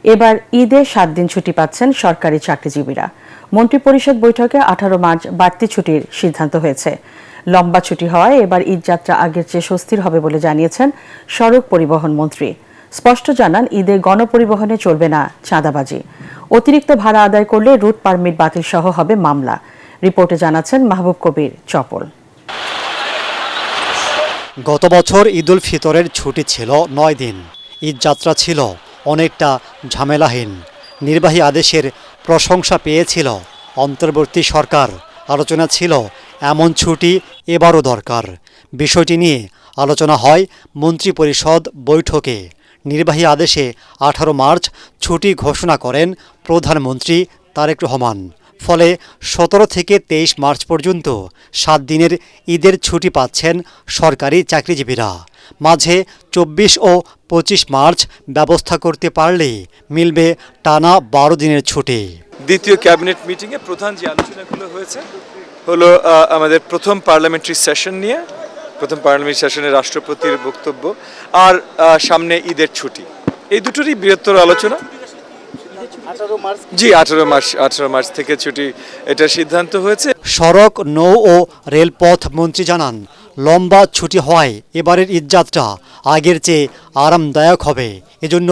এবার ঈদে 7 দিন ছুটি পাচ্ছেন সরকারি চাকরিজীবীরা। মন্ত্রিপরিষদ বৈঠকে 18 মার্চ বাড়তি ছুটির সিদ্ধান্ত হয়েছে। লম্বা ছুটি হওয়ায় এবার ঈদযাত্রা আগের চেয়ে স্বস্তির হবে বলে জানিয়েছেন সড়ক পরিবহন মন্ত্রী। স্পষ্ট জানান, ঈদে গণপরিবহনে চলবে না চাঁদাবাজি। অতিরিক্ত ভাড়া আদায় করলে রুট পারমিট বাতিল সহ হবে মামলা। রিপোর্টে জানাচ্ছেন মাহবুব কবির চপল। গত বছর ঈদুল ফিতরের ছুটি ছিল 9 দিন। ঈদযাত্রা ছিল অনেকটা ঝামেলাহীন। নির্বাহী আদেশের প্রশংসা পেয়েছিল অন্তর্বর্তী সরকার। আলোচনা ছিল এমন ছুটি এবারও দরকার। বিষয়টি নিয়ে আলোচনা হয় মন্ত্রিপরিষদ বৈঠকে। নির্বাহী আদেশে 18 মার্চ ছুটি ঘোষণা করেন প্রধানমন্ত্রী তারেক রহমান। ফলে 17 থেকে 23 মার্চ পর্যন্ত 7 দিনের ঈদের ছুটি পাচ্ছেন সরকারি চাকরিজীবীরা। মাঝে 24 ও 25 মার্চ ব্যবস্থা করতে পারলেই মিলবে টানা 12 দিনের ছুটি। দ্বিতীয় ক্যাবিনেট মিটিংয়ে প্রধান যে আলোচনাগুলো হয়েছে হলো আমাদের প্রথম পার্লামেন্টারি সেশন নিয়ে, প্রথম পার্লামেন্টারি সেশনে রাষ্ট্রপতির বক্তব্য আর সামনে ঈদের ছুটি, এই দুটোরই বৃহত্তর আলোচনা। 18 মার্চ থেকে ছুটি, এটা সিদ্ধান্ত হয়েছে। সড়ক, নৌ ও রেলপথ মন্ত্রী জানান, লম্বা ছুটি হওয়ায় এবারের ঈদযাত্রা আগের চেয়ে আরামদায়ক হবে। এজন্য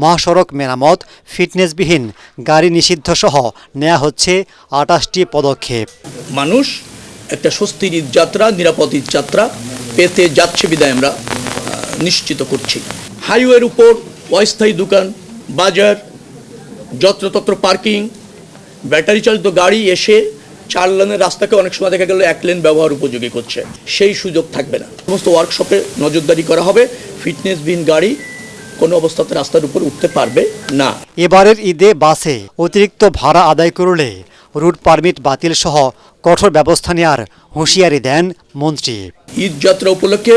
মহাসড়ক মেরামত, ফিটনেসবিহীন গাড়ি নিষিদ্ধ সহ নেওয়া হচ্ছে 28টি পদক্ষেপ। মানুষ একটা স্বস্তির ঈদযাত্রা, নিরাপদ ঈদযাত্রা পেতে যাচ্ছে বিদায় আমরা নিশ্চিত করছি। হাইওয়ের উপর অস্থায়ী দোকান, বাজার, যত্রতত্র পার্কিং, ব্যাটারি চালিত গাড়ি এসে 4 লেনের রাস্তাকে অনেক সময় দেখা গেল 1 লেন ব্যবহার উপযোগী করছে, সেই সুযোগ থাকবে না। সমস্ত ওয়ার্কশপে নজরদারি করা হবে। ফিটনেসবিহীন গাড়ি কোনো অবস্থাতে রাস্তার উপর উঠতে পারবে না। এবারের ঈদে বাসে অতিরিক্ত ভাড়া আদায় করলে রুট পারমিট বাতিল সহ কঠোর ব্যবস্থা নেওয়ার হুঁশিয়ারি দেন মন্ত্রী। ঈদযাত্রা উপলক্ষে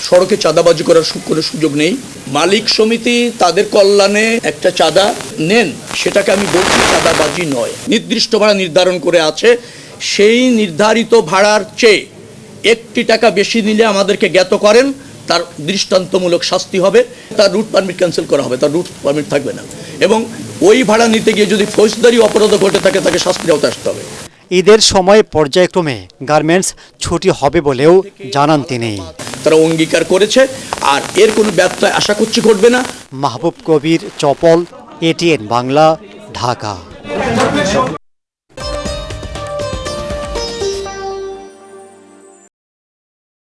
সড়কে চাঁদাবাজি করার কোনো সুযোগ নেই। মালিক সমিতি তাদের কল্যাণে একটা চাঁদা নেন, সেটাকে আমি বলছি চাঁদাবাজি নয়। নির্দিষ্ট ভাড়া নির্ধারণ করে আছে, সেই নির্ধারিত ভাড়ার চেয়ে 1 টাকা বেশি নিলে আমাদেরকে জ্ঞাত করেন, তার দৃষ্টান্তমূলক শাস্তি হবে, তার রুট পারমিট ক্যান্সেল করা হবে, তার রুট পারমিট থাকবে না। এবং ওই ভাড়া নিতে গিয়ে যদি ফৌজদারি অপরাধ ঘটে থাকে, তাকে শাস্তির আওতায় আসতে হবে। ঈদের সময় পর্যায়ক্রমে গার্মেন্টস ছুটি হবে বলেও জানান তিনি। তারা অঙ্গীকার করেছে, আর এর কোনো ব্যত্যয় আশা করছি ঘটবে না। মাহবুব কবির চপল, ATN বাংলা, ঢাকা।